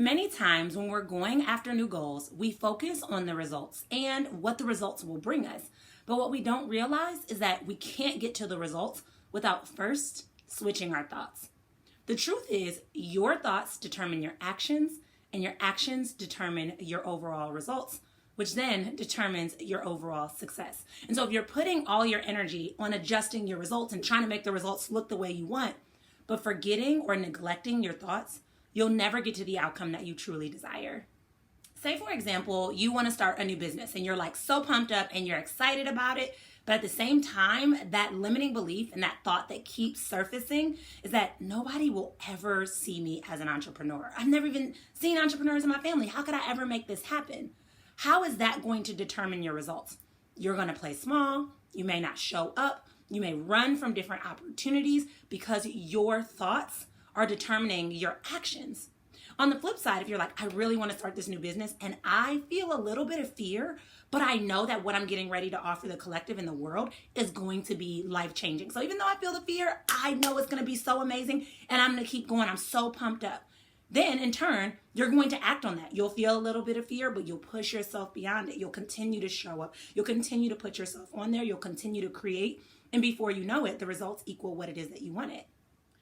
Many times when we're going after new goals, we focus on the results and what the results will bring us. But what we don't realize is that we can't get to the results without first switching our thoughts. The truth is, your thoughts determine your actions, and your actions determine your overall results, which then determines your overall success. And so if you're putting all your energy on adjusting your results and trying to make the results look the way you want, but forgetting or neglecting your thoughts, you'll never get to the outcome that you truly desire. Say, for example, you want to start a new business and you're like so pumped up and you're excited about it. But at the same time, that limiting belief and that thought that keeps surfacing is that nobody will ever see me as an entrepreneur. I've never even seen entrepreneurs in my family. How could I ever make this happen? How is that going to determine your results? You're going to play small. You may not show up. You may run from different opportunities because your thoughts are determining your actions. On the flip side, if you're like, I really want to start this new business and I feel a little bit of fear, but I know that what I'm getting ready to offer the collective in the world is going to be life-changing. So even though I feel the fear, I know it's going to be so amazing and I'm going to keep going. I'm so pumped up. Then in turn, you're going to act on that. You'll feel a little bit of fear, but you'll push yourself beyond it. You'll continue to show up. You'll continue to put yourself on there. You'll continue to create. And before you know it, the results equal what it is that you wanted.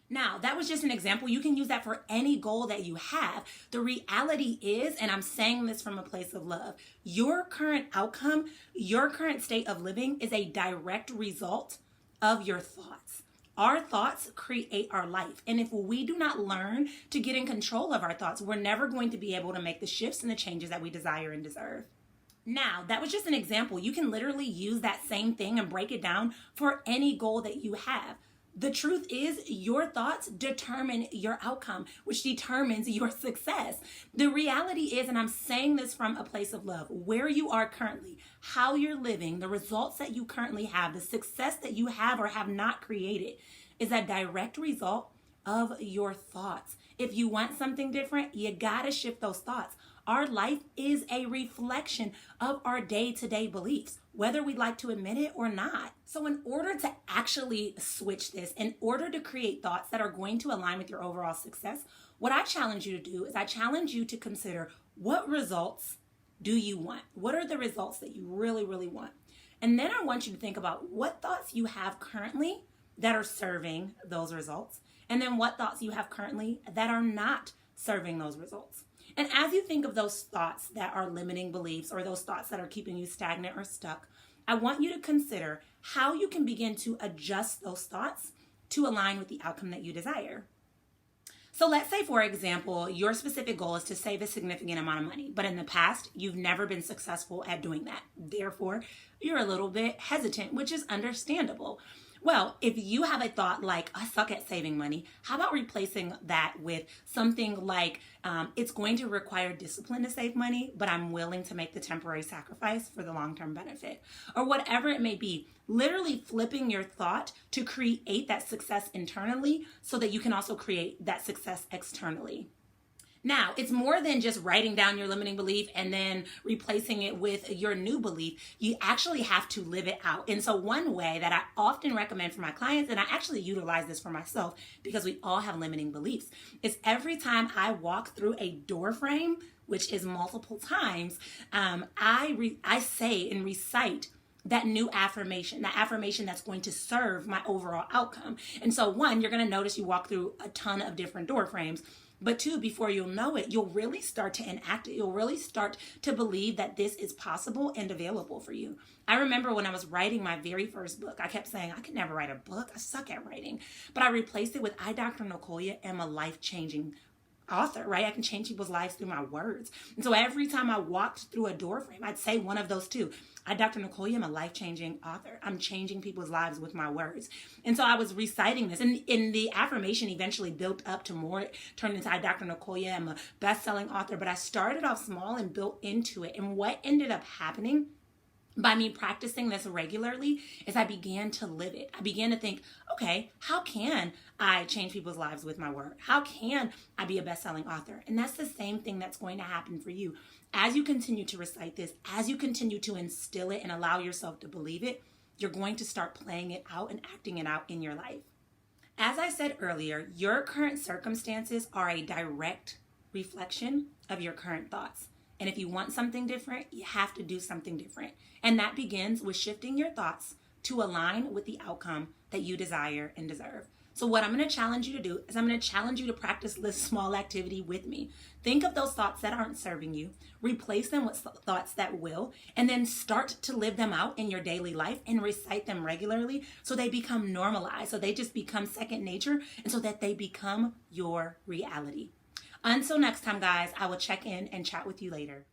Now, that was just an example. You can use that for any goal that you have. The reality is, and I'm saying this from a place of love, your current outcome, your current state of living is a direct result of your thoughts. Our thoughts create our life. And if we do not learn to get in control of our thoughts, we're never going to be able to make the shifts and the changes that we desire and deserve. Now, that was just an example. You can literally use that same thing and break it down for any goal that you have. The truth is, your thoughts determine your outcome, which determines your success. The reality is, and I'm saying this from a place of love, where you are currently, how you're living, the results that you currently have, the success that you have or have not created is a direct result of your thoughts. If you want something different, you gotta shift those thoughts. Our life is a reflection of our day-to-day beliefs, whether we like to admit it or not. So in order to actually switch this, in order to create thoughts that are going to align with your overall success, what I challenge you to do is I challenge you to consider, what results do you want? What are the results that you really, really want? And then I want you to think about what thoughts you have currently that are serving those results, and then what thoughts you have currently that are not serving those results. And as you think of those thoughts that are limiting beliefs or those thoughts that are keeping you stagnant or stuck, I want you to consider how you can begin to adjust those thoughts to align with the outcome that you desire. So let's say, for example, your specific goal is to save a significant amount of money, but in the past, you've never been successful at doing that. Therefore, you're a little bit hesitant, which is understandable. Well, if you have a thought like, I suck at saving money, how about replacing that with something like, it's going to require discipline to save money, but I'm willing to make the temporary sacrifice for the long-term benefit, or whatever it may be. Literally flipping your thought to create that success internally so that you can also create that success externally. Now, it's more than just writing down your limiting belief and then replacing it with your new belief. You actually have to live it out. And so one way that I often recommend for my clients, and I actually utilize this for myself because we all have limiting beliefs, is every time I walk through a door frame, which is multiple times, I say and recite that new affirmation, that affirmation that's going to serve my overall outcome. And so one, you're going to notice you walk through a ton of different door frames. But two, before you'll know it, you'll really start to enact it. You'll really start to believe that this is possible and available for you. I remember when I was writing my very first book, I kept saying, I could never write a book. I suck at writing. But I replaced it with, I, Dr. Nicolia, am a life-changing author, right? I can change people's lives through my words. And so every time I walked through a door frame, I'd say one of those two. I, Dr. Nicolia, am a life-changing author. I'm changing people's lives with my words. And so I was reciting this, and the affirmation eventually built up to more, turned into, I, Dr. Nicolia, am a best-selling author. But I started off small and built into it. And what ended up happening by me practicing this regularly is I began to live it. I began to think, okay, how can I change people's lives with my word? How can I be a best-selling author? And that's the same thing that's going to happen for you. As you continue to recite this, as you continue to instill it and allow yourself to believe it, you're going to start playing it out and acting it out in your life. As I said earlier, your current circumstances are a direct reflection of your current thoughts. And if you want something different, you have to do something different. And that begins with shifting your thoughts to align with the outcome that you desire and deserve. So what I'm going to challenge you to do is I'm going to challenge you to practice this small activity with me. Think of those thoughts that aren't serving you, replace them with thoughts that will, and then start to live them out in your daily life and recite them regularly so they become normalized, so they just become second nature, and so that they become your reality. Until next time, guys, I will check in and chat with you later.